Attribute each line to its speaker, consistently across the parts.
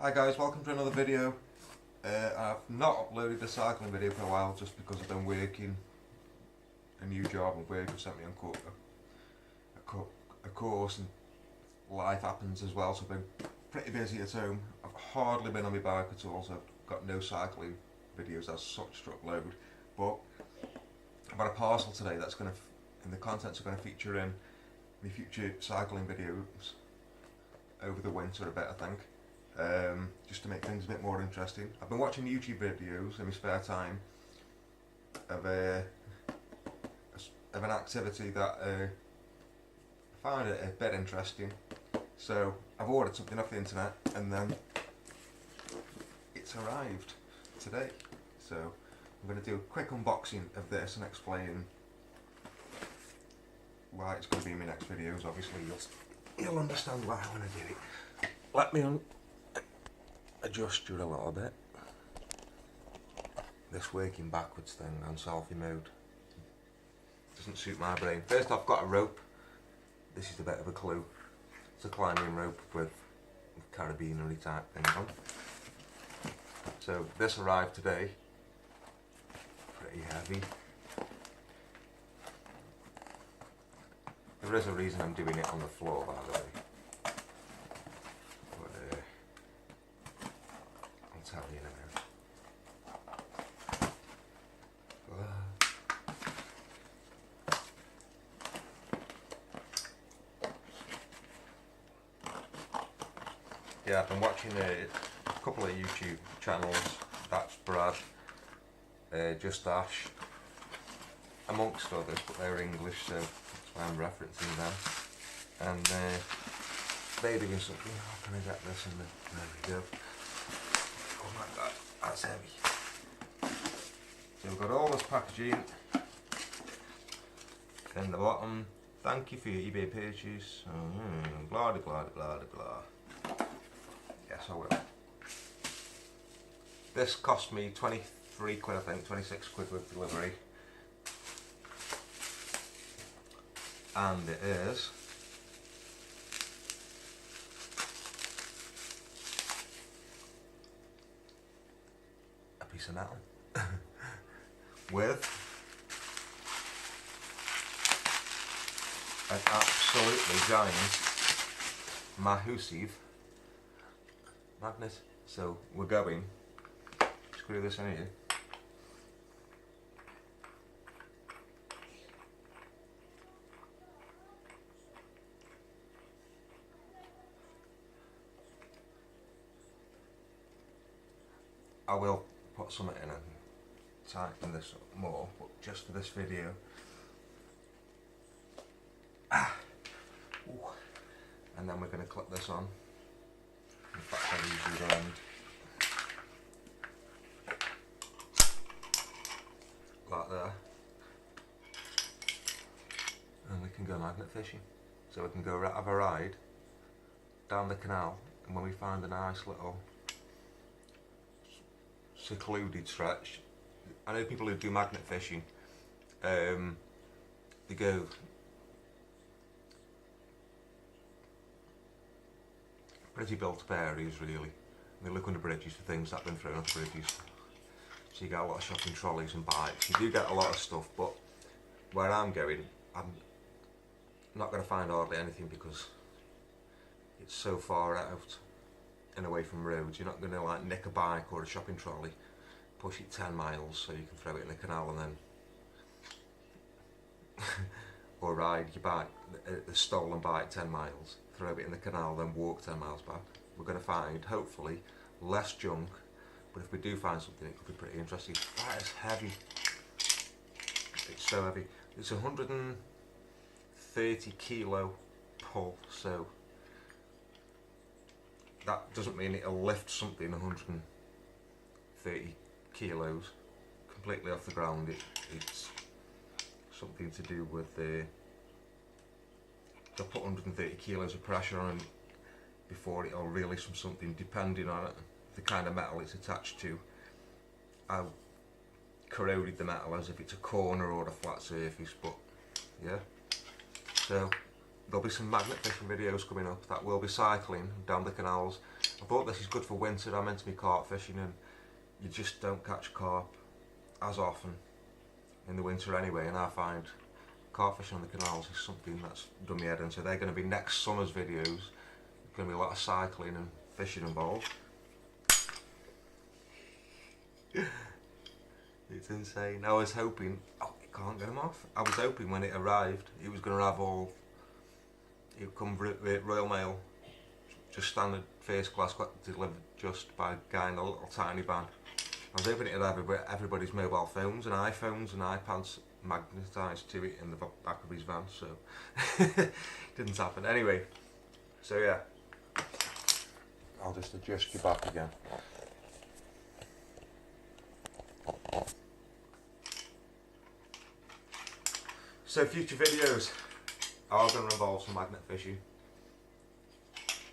Speaker 1: Hi guys, welcome to another video. I've not uploaded a cycling video for a while just because I've been working a new job and work have sent me on a course and life happens as well, so I've been pretty busy at home. I've hardly been on my bike at all, so I've got no cycling videos as such to upload, but I've got a parcel today that's going to, and the contents are going to feature in my future cycling videos over the winter a bit, I think. Just to make things a bit more interesting. I've been watching YouTube videos in my spare time of an activity that I find it a bit interesting. So I've ordered something off the internet and then it's arrived today. So I'm going to do a quick unboxing of this and explain why it's going to be in my next videos. Obviously you'll understand why I want to do it. Let me adjust you a little bit. This working backwards thing on selfie mode doesn't suit my brain. First I've got a rope. This is a bit of a clue. It's a climbing rope with carabiner-y type thing on. So this arrived today. Pretty heavy. There is a reason I'm doing it on the floor, by the way. I'll tell you in a minute. Yeah, I've been watching a couple of YouTube channels. That's Brad, Just Ash, amongst others, but they're English, so that's why I'm referencing them. And they're doing something. How can I get this in the? There we go. Oh my god, that's heavy. So we've got all this packaging. In the bottom, thank you for your eBay purchase. Blah blah blah blah blah. Yes, I will. This cost me 23 quid, I think, 26 quid with delivery. And it is a piece of metal with an absolutely giant Mahusive magnet. So we're going to screw this in here. I will put something in and tighten this up more, but just for this video. And then we're going to clip this on. In fact, I'll use the end. Like there. And we can go magnet fishing. So we can go have a ride down the canal, and when we find a nice little secluded stretch, I know people who do magnet fishing, they go pretty built up areas really, and they look under bridges for things that have been thrown off bridges, so you get a lot of shopping trolleys and bikes. You do get a lot of stuff, but where I'm going, I'm not going to find hardly anything because it's so far out and away from roads. You're not going to like nick a bike or a shopping trolley, push it 10 miles so you can throw it in the canal and then or ride your bike, a stolen bike 10 miles, throw it in the canal, then walk 10 miles back. We're going to find, hopefully, less junk, but if we do find something, it could be pretty interesting. That is heavy. It's so heavy. It's 130 kilo pull, so that doesn't mean it'll lift something 130 kilos completely off the ground. It's something to do with they'll put 130 kilos of pressure on it before it'll release from something, depending on it, the kind of metal it's attached to, how corroded the metal is, if it's a corner or a flat surface. But yeah, so there'll be some magnet fishing videos coming up that will be cycling down the canals I thought this is good for winter. I'm meant to be carp fishing, and you just don't catch carp as often in the winter anyway, and I find carp fishing on the canals is something that's done me head in. So they're going to be next summer's videos. There's going to be a lot of cycling and fishing involved. It's insane. I was hoping, oh, you can't get them off. I was hoping when it arrived, it was going to have all, it would come with Royal Mail, just standard first class, delivered just by a guy in a little tiny van. I was hoping it would have everybody's mobile phones and iPhones and iPads magnetised to it in the back of his van, so didn't happen. Anyway, so yeah, I'll just adjust you back again. So future videos are going to involve some magnet fishing.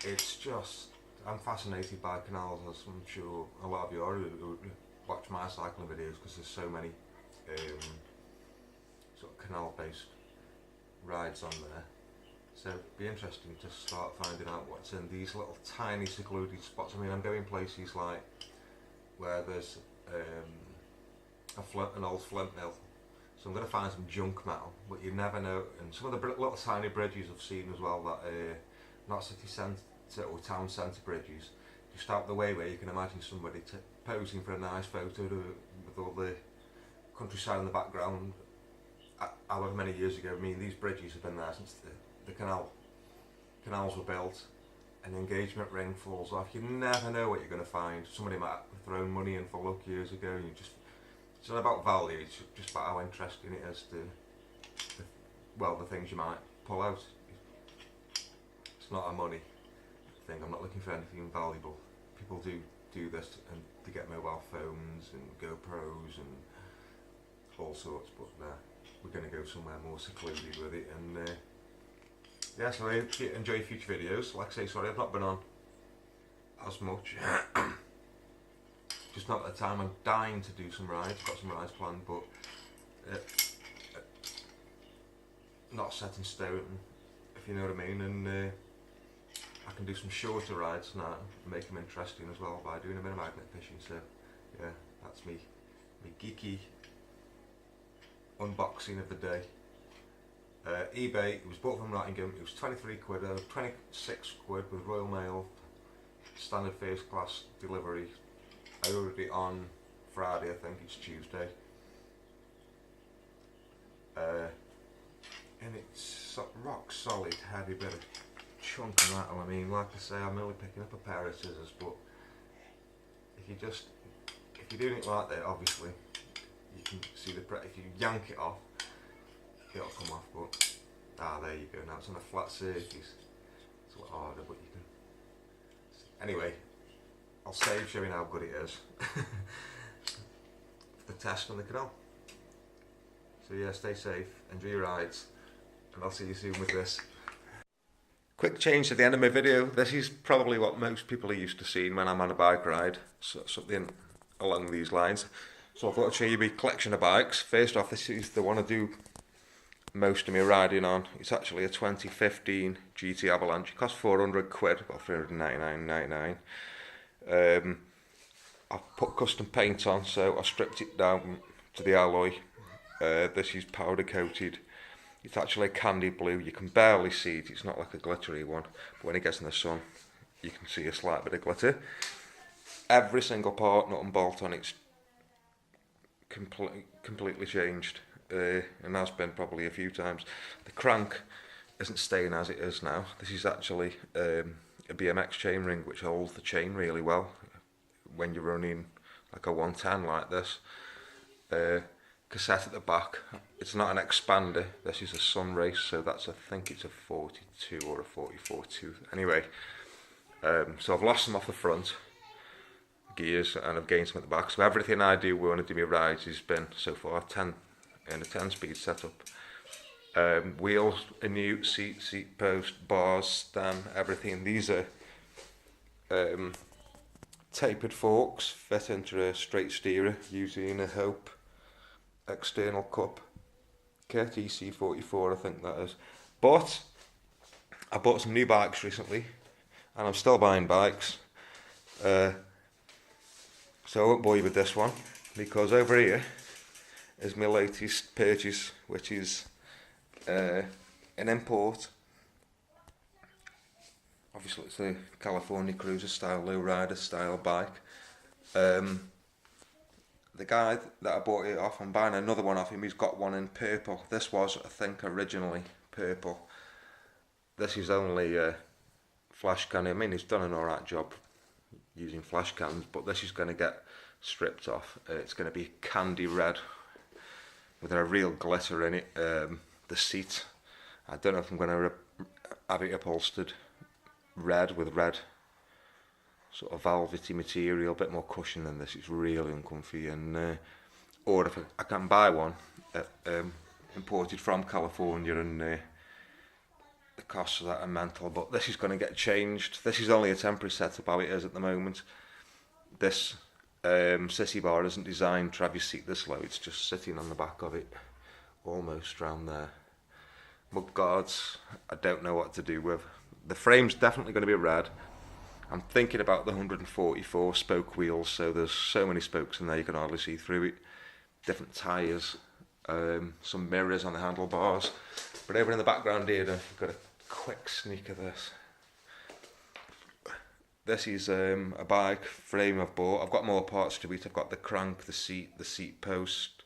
Speaker 1: It's just, I'm fascinated by canals, as I'm sure a lot of you are who watch my cycling videos, because there's so many sort of canal based rides on there. So it'd be interesting to start finding out what's in these little tiny secluded spots. I mean, I'm going places like where there's an old flint mill. So I'm going to find some junk metal, but you never know. And some of the little tiny bridges I've seen as well, that not city centre or town centre bridges, just out the way, where you can imagine somebody posing for a nice photo with all the countryside in the background. However many years ago. I mean, these bridges have been there since the canals were built. An engagement ring falls off. You never know what you're going to find. Somebody might have thrown money in for luck years ago, and you just, it's not about value, it's just about how interesting it is to the things you might pull out. It's not a money thing. I'm not looking for anything valuable. People do this and to get mobile phones and GoPros and all sorts, but we're going to go somewhere more secluded with it. And yeah, so I hope you enjoy future videos. Like I say, sorry I've not been on as much. Just not at the time. I'm dying to do some rides, got some rides planned, but not set in stone, if you know what I mean. And I can do some shorter rides now and make them interesting as well by doing a bit of magnet fishing. So yeah, that's me geeky unboxing of the day. eBay, it was bought from Nottingham, it was 23 quid, 26 quid with Royal Mail, standard first class delivery. I ordered it on Friday, I think it's Tuesday. And it's rock solid, heavy bit of chunk of metal. I mean, like I say, I'm only picking up a pair of scissors, but if you're doing it like that, obviously, you can see if you yank it off, it'll come off, but there you go. Now it's on a flat surface, it's a lot harder, but you can. Anyway, I'll save showing how good it is. The test on the canal. So yeah, stay safe, enjoy your rides, and I'll see you soon with this. Quick change to the end of my video. This is probably what most people are used to seeing when I'm on a bike ride, so something along these lines. So I thought I'd show you my collection of bikes. First off, this is the one I do most of my riding on. It's actually a 2015 GT Avalanche. It cost 400 quid, about 399.99. I've put custom paint on, so I stripped it down to the alloy. This is powder coated. It's actually a candy blue. You can barely see it. It's not like a glittery one, but when it gets in the sun, you can see a slight bit of glitter. Every single part, nut and bolt on it's completely changed, and has been probably a few times. The crank isn't staying as it is now. This is actually a BMX chain ring which holds the chain really well when you're running like a 110 like this. Cassette at the back. It's not an expander. This is a sun race, so that's, I think it's a 42 or a 44 tooth. Anyway, so I've lost them off the front gears and I've gained some at the back. So everything I do when I do my rides has been so far 10 in a 10-speed setup. Wheels are new, seat post, bars, stem, everything. These are tapered forks fit into a straight steerer using a Hope external cup kit, EC44 I think that is. But I bought some new bikes recently, and I'm still buying bikes. So I won't bore you with this one, because over here is my latest purchase, which is an import. Obviously it's a California Cruiser style, lowrider style bike. The guy that I bought it off, I'm buying another one off him, he's got one in purple. This was, I think, originally purple. This is only flash can. I mean, he's done an alright job using flash cans, but this is going to get stripped off. It's going to be candy red with a real glitter in it. The seat, I don't know if I'm going to have it upholstered red with red sort of velvety material, a bit more cushion than this. It's really uncomfy, and or if I can buy one imported from California, and the costs of that are mental. But this is going to get changed. This is only a temporary setup how it is at the moment. This sissy bar isn't designed to have your seat this low, it's just sitting on the back of it, almost round there. Mud guards, I don't know what to do with. The frame's definitely going to be red. I'm thinking about the 144 spoke wheels, so there's so many spokes in there you can hardly see through it. Different tyres, some mirrors on the handlebars. But over in the background here, I've got a quick sneak of this. This is a bike frame I've bought. I've got more parts to it. I've got the crank, the seat post,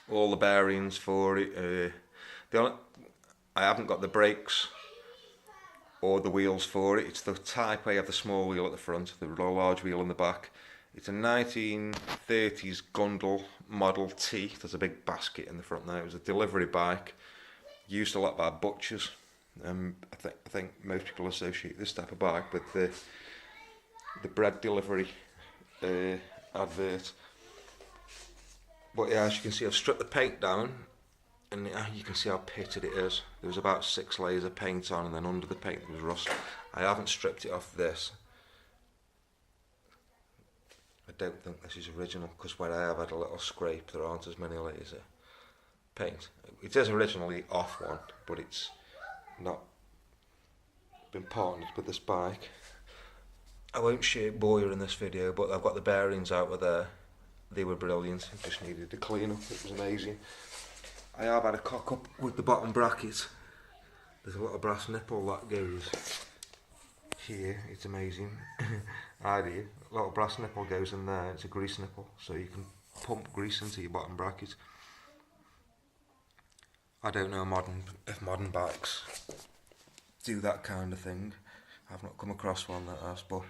Speaker 1: all the bearings for it. I haven't got the brakes or the wheels for it. It's the type where you have the small wheel at the front, the large wheel in the back. It's a 1930s Gundel Model T. There's a big basket in the front there. It was a delivery bike, used a lot by butchers. I think most people associate this type of bike with the bread delivery advert. But yeah, as you can see, I've stripped the paint down, and you can see how pitted it is. There was about 6 layers of paint on, and then under the paint there was rust. I haven't stripped it off this. I don't think this is original, because where I have had a little scrape, there aren't as many layers of paint. It is originally off one, but it's not been partnered with this bike. I won't bore you in this video, but I've got the bearings out of there. They were brilliant. I just needed to clean up. It was amazing. I have had a cock up with the bottom bracket. There's a little brass nipple that goes here. It's amazing. Idea. A little brass nipple goes in there. It's a grease nipple, so you can pump grease into your bottom bracket. I don't know if modern bikes do that kind of thing. I've not come across one that has, but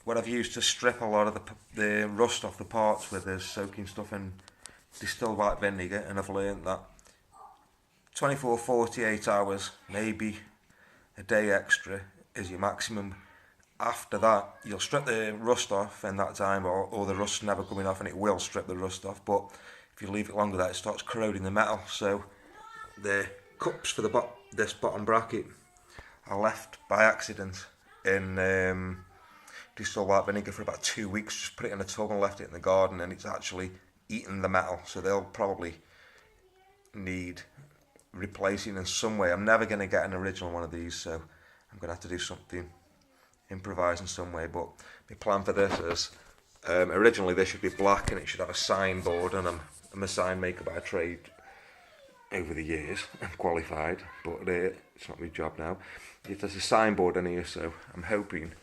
Speaker 1: what I've used to strip a lot of the rust off the parts with is soaking stuff in distilled white vinegar, and I've learned that 24-48 hours, maybe a day extra, is your maximum. After that, you'll strip the rust off in that time, or the rust's never coming off, and it will strip the rust off. But if you leave it longer, that it starts corroding the metal. So the cups for this bottom bracket I left by accident in distilled white vinegar for about 2 weeks. Just put it in a tub and left it in the garden, and it's actually eaten the metal, so they'll probably need replacing in some way. I'm never going to get an original one of these, so I'm going to have to do something, improvise in some way. But my plan for this is, originally this should be black and it should have a signboard, and I'm a sign maker by trade over the years and qualified, but it's not my job now. There's a signboard in here, so I'm hoping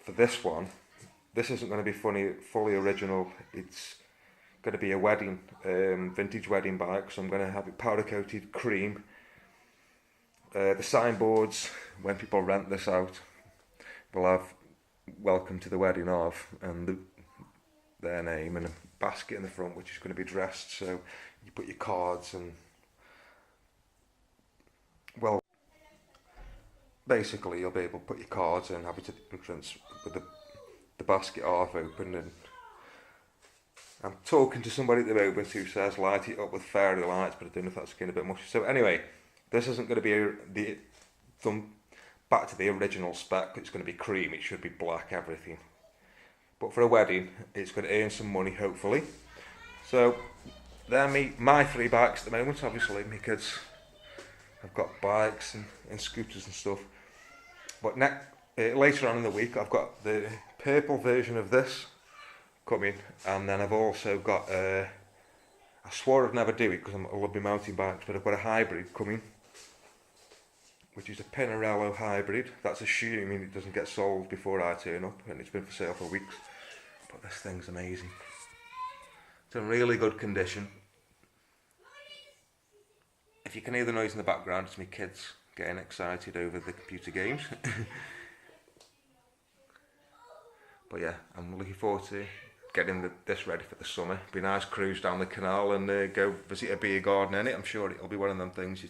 Speaker 1: for this one, this isn't going to be fully original. It's going to be a wedding, vintage wedding bike, so I'm going to have it powder coated cream. The signboards, when people rent this out, will have "Welcome to the wedding of" and their name, and a basket in the front which is going to be dressed, so you put your cards and, well, basically you'll be able to put your cards in, have it at the entrance with the basket half open. And I'm talking to somebody at the moment who says light it up with fairy lights, but I don't know if that's getting a bit mushy. So anyway, this isn't going to be back to the original spec. It's going to be cream, it should be black, everything. But for a wedding, it's going to earn some money, hopefully. So they're my 3 bikes at the moment, obviously, because I've got bikes and scooters and stuff. But later on in the week I've got the purple version of this coming, and then I've also got I swore I'd never do it because I love my mountain bikes, but I've got a hybrid coming, which is a Pinarello hybrid. That's assuming it doesn't get sold before I turn up, and it's been for sale for weeks. But this thing's amazing. It's in really good condition. If you can hear the noise in the background, it's my kids getting excited over the computer games. But yeah, I'm looking forward to getting this ready for the summer. Be a nice cruise down the canal and go visit a beer garden in it. I'm sure it'll be one of them things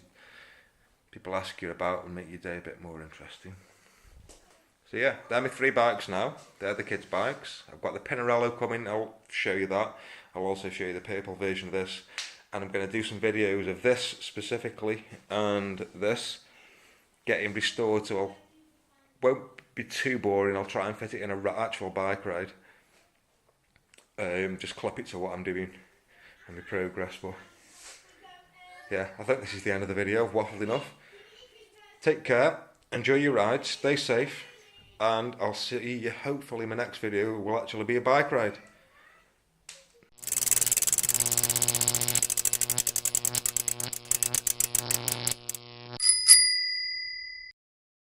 Speaker 1: people ask you about and make your day a bit more interesting. So yeah, they're my 3 bikes now. They're the kids' bikes. I've got the Pinarello coming, I'll show you that. I'll also show you the purple version of this. And I'm going to do some videos of this specifically and this getting restored, so it won't be too boring. I'll try and fit it in an actual bike ride. Just clip it to what I'm doing and my progress. But yeah, I think this is the end of the video. I've waffled enough. Take care, enjoy your ride, stay safe, and I'll see you hopefully in my next video will actually be a bike ride.